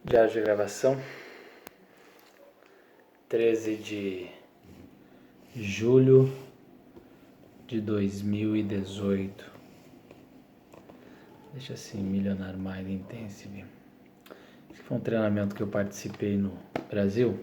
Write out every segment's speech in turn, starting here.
Diário de gravação, 13 de julho de 2018. Deixa assim, Millionaire Mind Intensive. Esse foi um treinamento que eu participei no Brasil.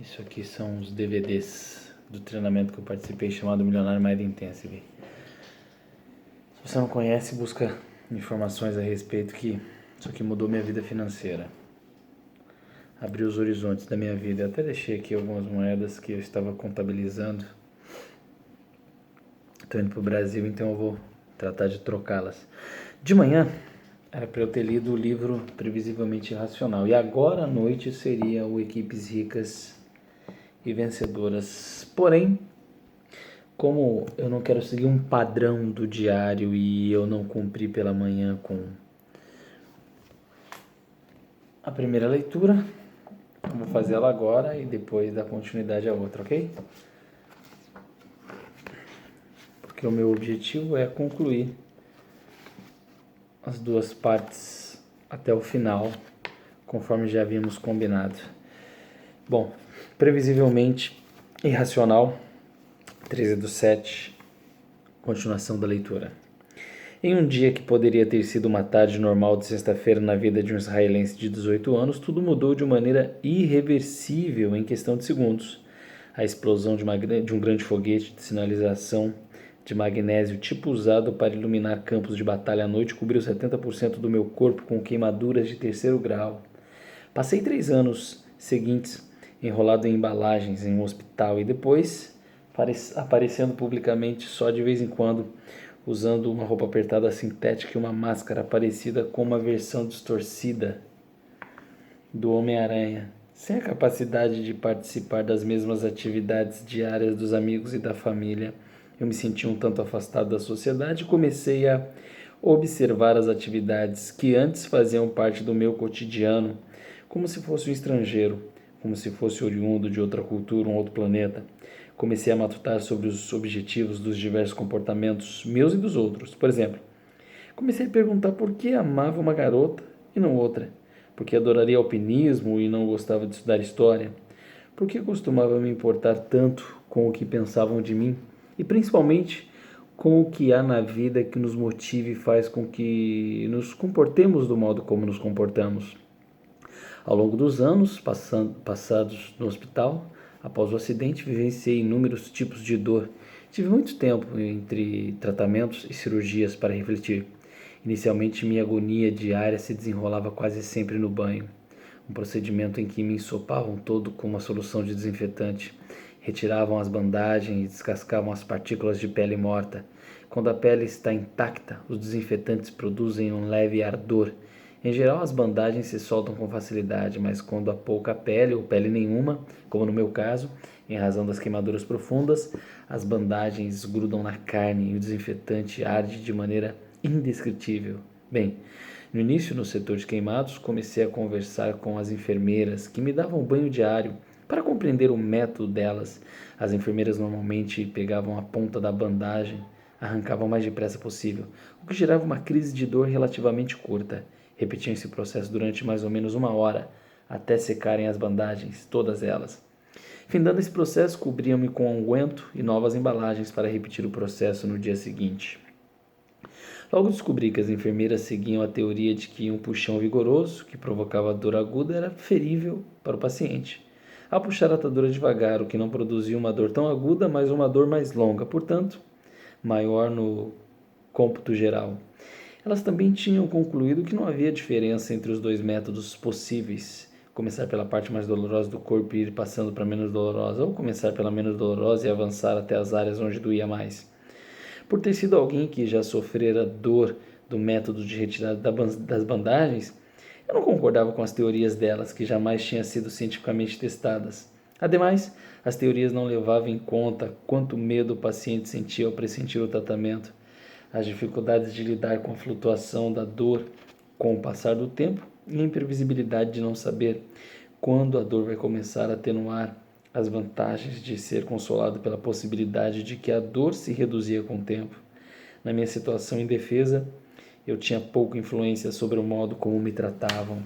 Isso aqui são os DVDs do treinamento que eu participei, chamado Millionaire Mind Intensive. Se você não conhece, busca informações a respeito, que isso aqui mudou minha vida financeira. Abriu os horizontes da minha vida. Eu até deixei aqui algumas moedas que eu estava contabilizando. Estou indo para o Brasil, então eu vou tratar de trocá-las. De manhã era para eu ter lido o livro Previsivelmente Irracional. E agora à noite seria o Equipes Ricas e Vencedoras. Porém, como eu não quero seguir um padrão do diário e eu não cumpri pela manhã com a primeira leitura, eu vou fazer ela agora e depois dar continuidade a outra, ok? Porque o meu objetivo é concluir as duas partes até o final, conforme já havíamos combinado. Bom, previsivelmente irracional, 13/7, continuação da leitura. Em um dia que poderia ter sido uma tarde normal de sexta-feira na vida de um israelense de 18 anos, tudo mudou de maneira irreversível em questão de segundos. A explosão de um grande foguete de sinalização de magnésio, tipo usado para iluminar campos de batalha à noite, cobriu 70% do meu corpo com queimaduras de 3º grau. Passei 3 anos seguintes enrolado em embalagens em um hospital e depois aparecendo publicamente só de vez em quando, usando uma roupa apertada sintética e uma máscara parecida com uma versão distorcida do Homem-Aranha, sem a capacidade de participar das mesmas atividades diárias dos amigos e da família. Eu me senti um tanto afastado da sociedade e comecei a observar as atividades que antes faziam parte do meu cotidiano, como se fosse um estrangeiro, como se fosse oriundo de outra cultura, um outro planeta. Comecei a matutar sobre os objetivos dos diversos comportamentos meus e dos outros. Por exemplo, comecei a perguntar por que amava uma garota e não outra. Por que adoraria alpinismo e não gostava de estudar história? Por que costumava me importar tanto com o que pensavam de mim? E principalmente com o que há na vida que nos motive e faz com que nos comportemos do modo como nos comportamos. Ao longo dos anos passados no hospital, após o acidente, vivenciei inúmeros tipos de dor. Tive muito tempo entre tratamentos e cirurgias para refletir. Inicialmente, minha agonia diária se desenrolava quase sempre no banho, um procedimento em que me ensopavam todo com uma solução de desinfetante. Retiravam as bandagens e descascavam as partículas de pele morta. Quando a pele está intacta, os desinfetantes produzem um leve ardor. Em geral, as bandagens se soltam com facilidade, mas quando há pouca pele ou pele nenhuma, como no meu caso, em razão das queimaduras profundas, as bandagens grudam na carne e o desinfetante arde de maneira indescritível. Bem, no início, no setor de queimados, comecei a conversar com as enfermeiras que me davam banho diário para compreender o método delas. As enfermeiras normalmente pegavam a ponta da bandagem, arrancavam o mais depressa possível, o que gerava uma crise de dor relativamente curta. Repetiam esse processo durante mais ou menos 1 hora, até secarem as bandagens, todas elas. Findando esse processo, cobriam-me com unguento e novas embalagens para repetir o processo no dia seguinte. Logo descobri que as enfermeiras seguiam a teoria de que um puxão vigoroso, que provocava dor aguda, era ferível para o paciente. Ao puxar a atadura devagar, o que não produzia uma dor tão aguda, mas uma dor mais longa, portanto, maior no cômputo geral. Elas também tinham concluído que não havia diferença entre os dois métodos possíveis, começar pela parte mais dolorosa do corpo e ir passando para a menos dolorosa, ou começar pela menos dolorosa e avançar até as áreas onde doía mais. Por ter sido alguém que já sofrera dor do método de retirada das bandagens, eu não concordava com as teorias delas, que jamais tinham sido cientificamente testadas. Ademais, as teorias não levavam em conta quanto medo o paciente sentia ao pressentir o tratamento, as dificuldades de lidar com a flutuação da dor com o passar do tempo e a imprevisibilidade de não saber quando a dor vai começar a atenuar, as vantagens de ser consolado pela possibilidade de que a dor se reduzia com o tempo. Na minha situação indefesa, eu tinha pouca influência sobre o modo como me tratavam.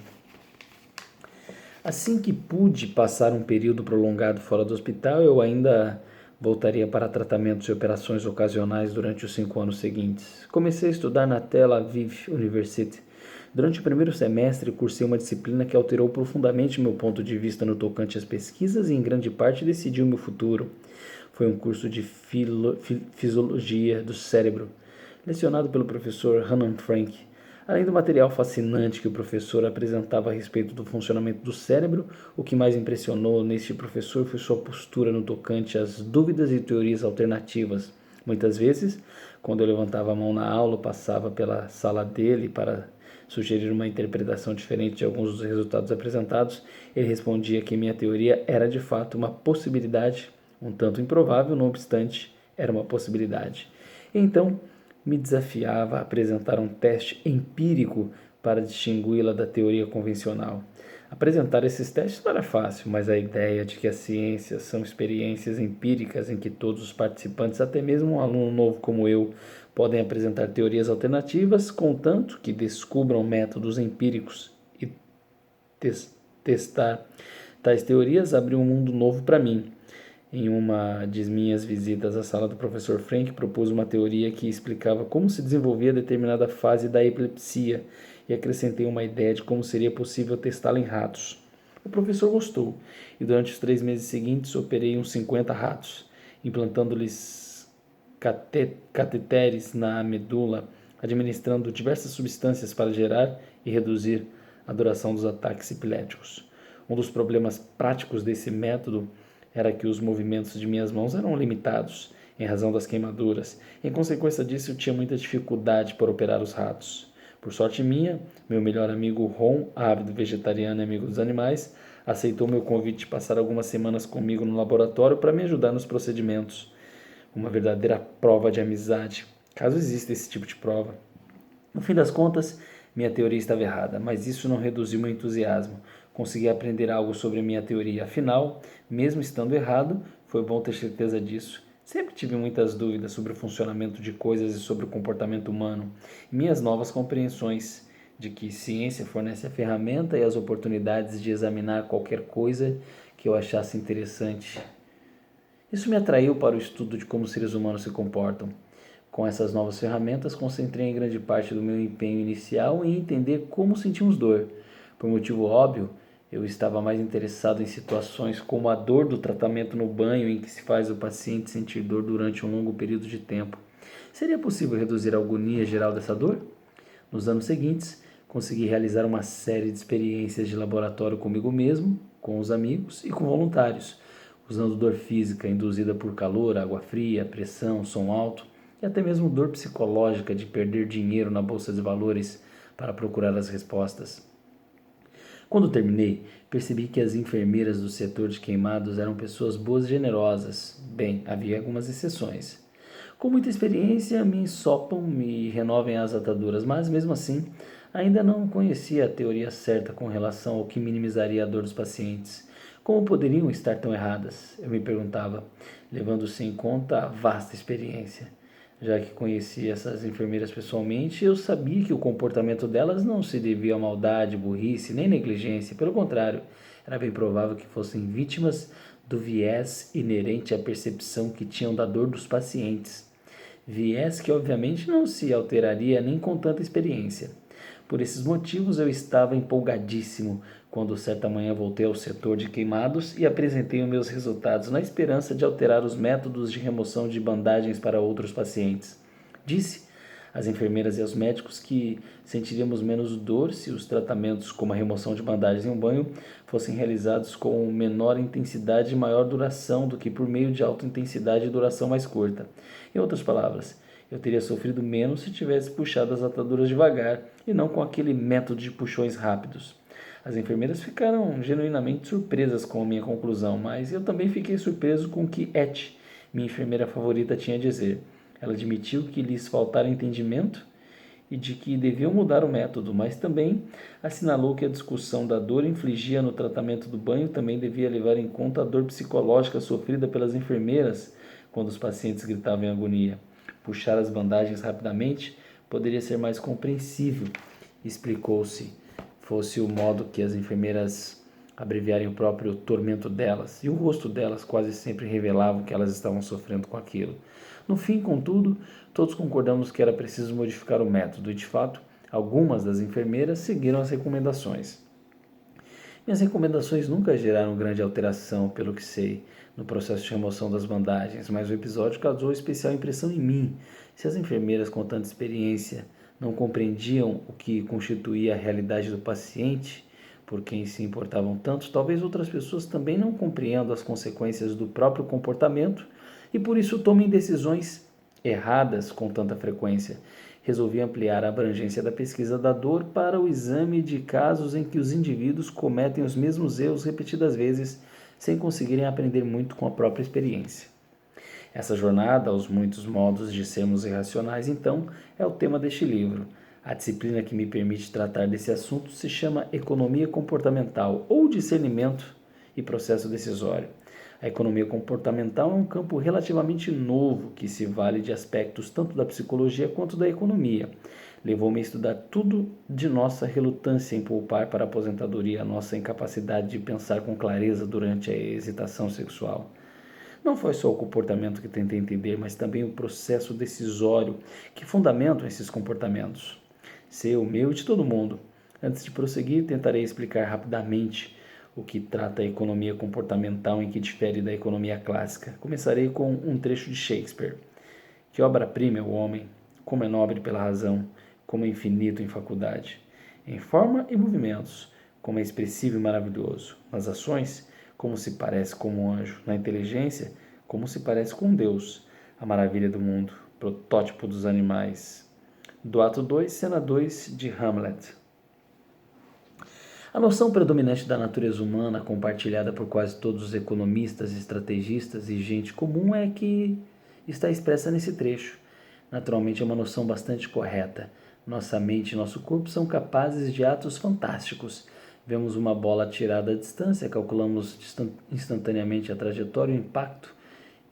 Assim que pude passar um período prolongado fora do hospital, eu ainda voltaria para tratamentos e operações ocasionais durante os 5 anos seguintes. Comecei a estudar na Tel Aviv University. Durante o primeiro semestre, cursei uma disciplina que alterou profundamente meu ponto de vista no tocante às pesquisas e, em grande parte, decidiu meu futuro. Foi um curso de fisiologia do cérebro, lecionado pelo professor Hanan Frank. Além do material fascinante que o professor apresentava a respeito do funcionamento do cérebro, o que mais impressionou neste professor foi sua postura no tocante às dúvidas e teorias alternativas. Muitas vezes, quando eu levantava a mão na aula, passava pela sala dele para sugerir uma interpretação diferente de alguns dos resultados apresentados, ele respondia que minha teoria era de fato uma possibilidade, um tanto improvável, não obstante, era uma possibilidade. Então, me desafiava a apresentar um teste empírico para distingui-la da teoria convencional. Apresentar esses testes não era fácil, mas a ideia de que as ciências são experiências empíricas em que todos os participantes, até mesmo um aluno novo como eu, podem apresentar teorias alternativas, contanto que descubram métodos empíricos e testar tais teorias, abriu um mundo novo para mim. Em uma de minhas visitas à sala do professor Frank, propus uma teoria que explicava como se desenvolvia determinada fase da epilepsia e acrescentei uma ideia de como seria possível testá-la em ratos. O professor gostou e durante os 3 meses seguintes operei uns 50 ratos, implantando-lhes cateteres na medula, administrando diversas substâncias para gerar e reduzir a duração dos ataques epiléticos. Um dos problemas práticos desse método era que os movimentos de minhas mãos eram limitados, em razão das queimaduras. Em consequência disso, eu tinha muita dificuldade para operar os ratos. Por sorte minha, meu melhor amigo Ron, ávido vegetariano e amigo dos animais, aceitou meu convite de passar algumas semanas comigo no laboratório para me ajudar nos procedimentos. Uma verdadeira prova de amizade, caso exista esse tipo de prova. No fim das contas, minha teoria estava errada, mas isso não reduziu meu entusiasmo. Consegui aprender algo sobre minha teoria. Afinal, mesmo estando errado, foi bom ter certeza disso. Sempre tive muitas dúvidas sobre o funcionamento de coisas e sobre o comportamento humano. E minhas novas compreensões de que ciência fornece a ferramenta e as oportunidades de examinar qualquer coisa que eu achasse interessante. Isso me atraiu para o estudo de como os seres humanos se comportam. Com essas novas ferramentas, concentrei em grande parte do meu empenho inicial em entender como sentimos dor. Por motivo óbvio, eu estava mais interessado em situações como a dor do tratamento no banho, em que se faz o paciente sentir dor durante um longo período de tempo. Seria possível reduzir a agonia geral dessa dor? Nos anos seguintes, consegui realizar uma série de experiências de laboratório comigo mesmo, com os amigos e com voluntários, usando dor física induzida por calor, água fria, pressão, som alto e até mesmo dor psicológica de perder dinheiro na bolsa de valores para procurar as respostas. Quando terminei, percebi que as enfermeiras do setor de queimados eram pessoas boas e generosas. Bem, havia algumas exceções. Com muita experiência, me ensopam, me renovem as ataduras, mas mesmo assim, ainda não conhecia a teoria certa com relação ao que minimizaria a dor dos pacientes. Como poderiam estar tão erradas? Eu me perguntava, levando-se em conta a vasta experiência. Já que conhecia essas enfermeiras pessoalmente, eu sabia que o comportamento delas não se devia a maldade, burrice nem negligência. Pelo contrário, era bem provável que fossem vítimas do viés inerente à percepção que tinham da dor dos pacientes. Viés que obviamente não se alteraria nem com tanta experiência. Por esses motivos eu estava empolgadíssimo quando certa manhã voltei ao setor de queimados e apresentei os meus resultados na esperança de alterar os métodos de remoção de bandagens para outros pacientes. Disse às enfermeiras e aos médicos que sentiríamos menos dor se os tratamentos como a remoção de bandagens em um banho fossem realizados com menor intensidade e maior duração do que por meio de alta intensidade e duração mais curta. Em outras palavras, eu teria sofrido menos se tivesse puxado as ataduras devagar e não com aquele método de puxões rápidos. As enfermeiras ficaram genuinamente surpresas com a minha conclusão, mas eu também fiquei surpreso com o que Et, minha enfermeira favorita, tinha a dizer. Ela admitiu que lhes faltara entendimento e de que deviam mudar o método, mas também assinalou que a discussão da dor infligida no tratamento do banho também devia levar em conta a dor psicológica sofrida pelas enfermeiras quando os pacientes gritavam em agonia. Puxar as bandagens rapidamente poderia ser mais compreensível, explicou-se, fosse o modo que as enfermeiras abreviarem o próprio tormento delas, e o rosto delas quase sempre revelava o que elas estavam sofrendo com aquilo. No fim, contudo, todos concordamos que era preciso modificar o método, e de fato, algumas das enfermeiras seguiram as recomendações. Minhas recomendações nunca geraram grande alteração, pelo que sei, no processo de remoção das bandagens, mas o episódio causou especial impressão em mim. Se as enfermeiras com tanta experiência não compreendiam o que constituía a realidade do paciente, por quem se importavam tanto, talvez outras pessoas também não compreendam as consequências do próprio comportamento e por isso tomem decisões erradas com tanta frequência. Resolvi ampliar a abrangência da pesquisa da dor para o exame de casos em que os indivíduos cometem os mesmos erros repetidas vezes, sem conseguirem aprender muito com a própria experiência. Essa jornada aos muitos modos de sermos irracionais, então, é o tema deste livro. A disciplina que me permite tratar desse assunto se chama Economia Comportamental, ou Discernimento e Processo Decisório. A economia comportamental é um campo relativamente novo que se vale de aspectos tanto da psicologia quanto da economia. Levou-me a estudar tudo de nossa relutância em poupar para a aposentadoria, a nossa incapacidade de pensar com clareza durante a excitação sexual. Não foi só o comportamento que tentei entender, mas também o processo decisório que fundamentam esses comportamentos. Seu, meu e de todo mundo. Antes de prosseguir, tentarei explicar rapidamente o que trata a economia comportamental em que difere da economia clássica. Começarei com um trecho de Shakespeare. Que obra-prima é o homem, como é nobre pela razão, como é infinito em faculdade. Em forma e movimentos, como é expressivo e maravilhoso. Nas ações, como se parece com um anjo. Na inteligência, como se parece com Deus. A maravilha do mundo, protótipo dos animais. Do ato 2, cena 2 de Hamlet. A noção predominante da natureza humana, compartilhada por quase todos os economistas, estrategistas e gente comum, é que está expressa nesse trecho. Naturalmente é uma noção bastante correta. Nossa mente e nosso corpo são capazes de atos fantásticos. Vemos uma bola atirada à distância, calculamos instantaneamente a trajetória e o impacto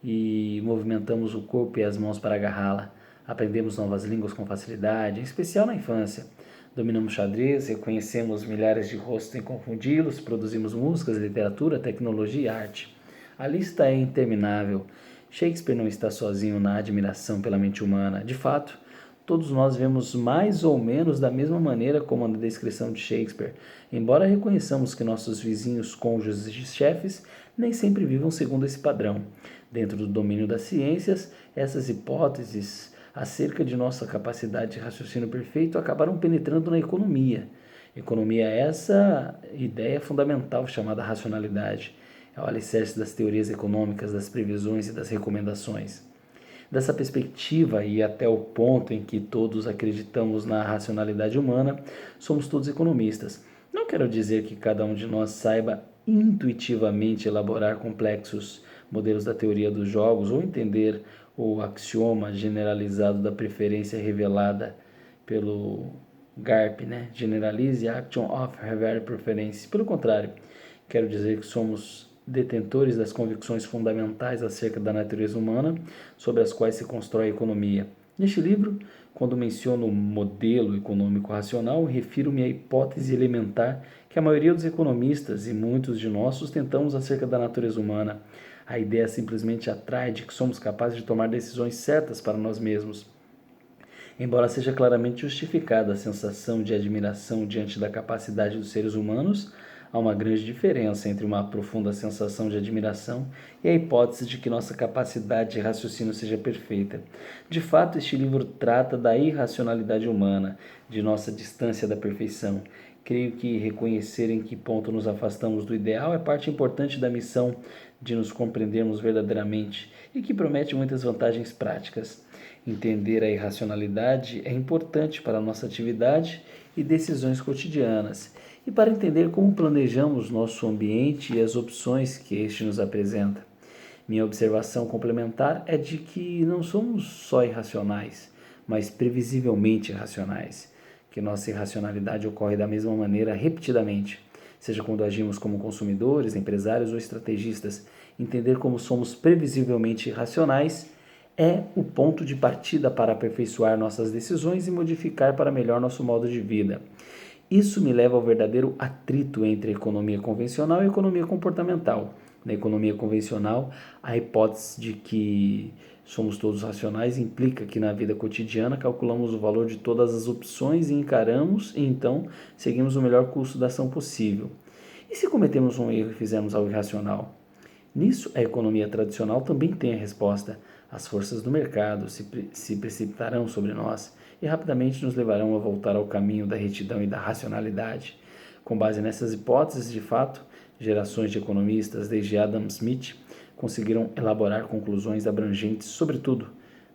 e movimentamos o corpo e as mãos para agarrá-la. Aprendemos novas línguas com facilidade, em especial na infância. Dominamos xadrez, reconhecemos milhares de rostos sem confundi-los, produzimos músicas, literatura, tecnologia e arte. A lista é interminável. Shakespeare não está sozinho na admiração pela mente humana. De fato, todos nós vemos mais ou menos da mesma maneira como na descrição de Shakespeare, embora reconheçamos que nossos vizinhos, cônjuges e chefes nem sempre vivam segundo esse padrão. Dentro do domínio das ciências, essas hipóteses acerca de nossa capacidade de raciocínio perfeito acabaram penetrando na economia. Economia é essa ideia fundamental chamada racionalidade. É o alicerce das teorias econômicas, das previsões e das recomendações. Dessa perspectiva e até o ponto em que todos acreditamos na racionalidade humana, somos todos economistas. Não quero dizer que cada um de nós saiba intuitivamente elaborar complexos modelos da teoria dos jogos ou entender o axioma generalizado da preferência revelada pelo GARP, Generalize Action of Revealed Preference. Pelo contrário, quero dizer que somos detentores das convicções fundamentais acerca da natureza humana, sobre as quais se constrói a economia. Neste livro, quando menciono modelo econômico racional, refiro-me à hipótese elementar que a maioria dos economistas e muitos de nós sustentamos acerca da natureza humana. A ideia simplesmente atrai de que somos capazes de tomar decisões certas para nós mesmos. Embora seja claramente justificada a sensação de admiração diante da capacidade dos seres humanos, há uma grande diferença entre uma profunda sensação de admiração e a hipótese de que nossa capacidade de raciocínio seja perfeita. De fato, este livro trata da irracionalidade humana, de nossa distância da perfeição. Creio que reconhecer em que ponto nos afastamos do ideal é parte importante da missão de nos compreendermos verdadeiramente e que promete muitas vantagens práticas. Entender a irracionalidade é importante para a nossa atividade e decisões cotidianas e para entender como planejamos nosso ambiente e as opções que este nos apresenta. Minha observação complementar é de que não somos só irracionais, mas previsivelmente irracionais, que nossa irracionalidade ocorre da mesma maneira repetidamente, seja quando agimos como consumidores, empresários ou estrategistas. Entender como somos previsivelmente irracionais é o ponto de partida para aperfeiçoar nossas decisões e modificar para melhor nosso modo de vida. Isso me leva ao verdadeiro atrito entre a economia convencional e a economia comportamental. Na economia convencional, a hipótese de que somos todos racionais implica que na vida cotidiana calculamos o valor de todas as opções e encaramos, e então seguimos o melhor curso da ação possível. E se cometemos um erro e fizermos algo irracional? Nisso, a economia tradicional também tem a resposta. As forças do mercado se precipitarão sobre nós e rapidamente nos levarão a voltar ao caminho da retidão e da racionalidade. Com base nessas hipóteses, de fato, gerações de economistas, desde Adam Smith, conseguiram elaborar conclusões abrangentes, sobretudo,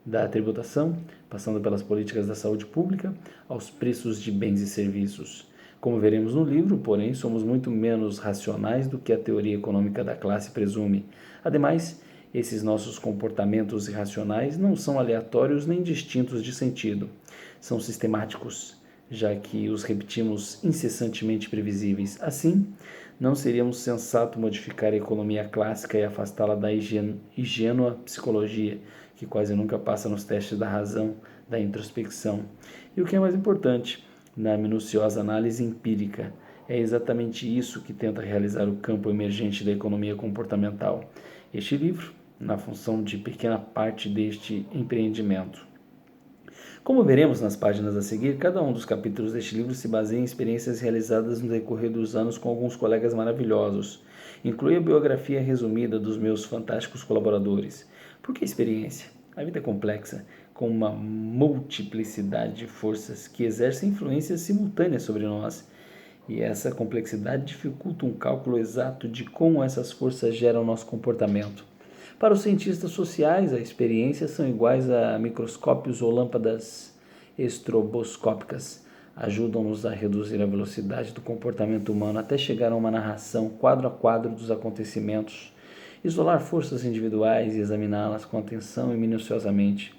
da tributação, passando pelas políticas da saúde pública, aos preços de bens e serviços. Como veremos no livro, porém, somos muito menos racionais do que a teoria econômica da classe presume. Ademais, esses nossos comportamentos irracionais não são aleatórios nem distintos de sentido. São sistemáticos, já que os repetimos incessantemente previsíveis. Assim, não seríamos sensato modificar a economia clássica e afastá-la da ingênua psicologia, que quase nunca passa nos testes da razão, da introspecção. E o que é mais importante, na minuciosa análise empírica. É exatamente isso que tenta realizar o campo emergente da economia comportamental. Este livro, na função de pequena parte deste empreendimento. Como veremos nas páginas a seguir, cada um dos capítulos deste livro se baseia em experiências realizadas no decorrer dos anos com alguns colegas maravilhosos. Inclui a biografia resumida dos meus fantásticos colaboradores. Por que experiência? A vida é complexa, com uma multiplicidade de forças que exercem influências simultâneas sobre nós. E essa complexidade dificulta um cálculo exato de como essas forças geram nosso comportamento. Para os cientistas sociais, as experiências são iguais a microscópios ou lâmpadas estroboscópicas. Ajudam-nos a reduzir a velocidade do comportamento humano até chegar a uma narração quadro a quadro dos acontecimentos, isolar forças individuais e examiná-las com atenção e minuciosamente.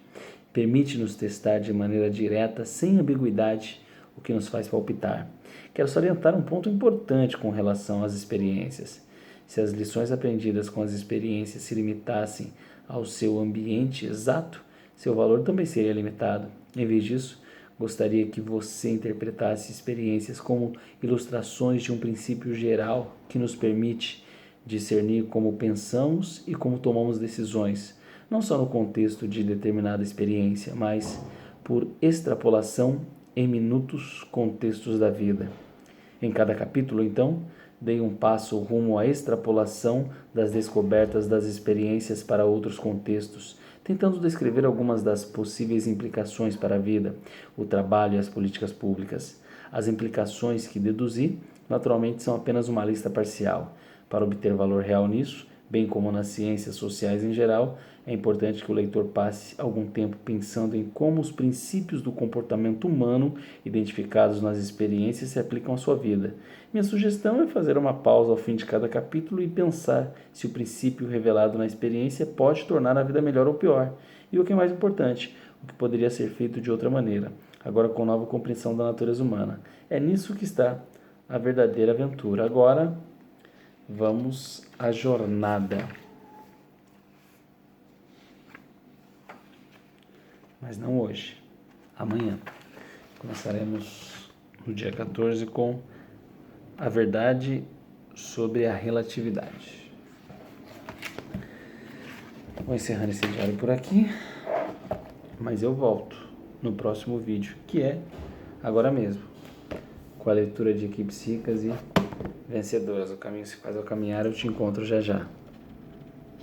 Permite-nos testar de maneira direta, sem ambiguidade, o que nos faz palpitar. Quero salientar um ponto importante com relação às experiências. Se as lições aprendidas com as experiências se limitassem ao seu ambiente exato, seu valor também seria limitado. Em vez disso, gostaria que você interpretasse experiências como ilustrações de um princípio geral que nos permite discernir como pensamos e como tomamos decisões, não só no contexto de determinada experiência, mas por extrapolação em minutos contextos da vida. Em cada capítulo, então, dei um passo rumo à extrapolação das descobertas das experiências para outros contextos, tentando descrever algumas das possíveis implicações para a vida, o trabalho e as políticas públicas. As implicações que deduzi, naturalmente, são apenas uma lista parcial. Para obter valor real nisso, bem como nas ciências sociais em geral, é importante que o leitor passe algum tempo pensando em como os princípios do comportamento humano identificados nas experiências se aplicam à sua vida. Minha sugestão é fazer uma pausa ao fim de cada capítulo e pensar se o princípio revelado na experiência pode tornar a vida melhor ou pior. E o que é mais importante, o que poderia ser feito de outra maneira, agora com nova compreensão da natureza humana. É nisso que está a verdadeira aventura. Agora, vamos à jornada. Mas não hoje, amanhã. Começaremos no dia 14 com a verdade sobre a relatividade. Vou encerrando esse diário por aqui, mas eu volto no próximo vídeo, que é agora mesmo, com a leitura de equipes ricas e vencedoras. O caminho se faz ao caminhar, eu te encontro já já.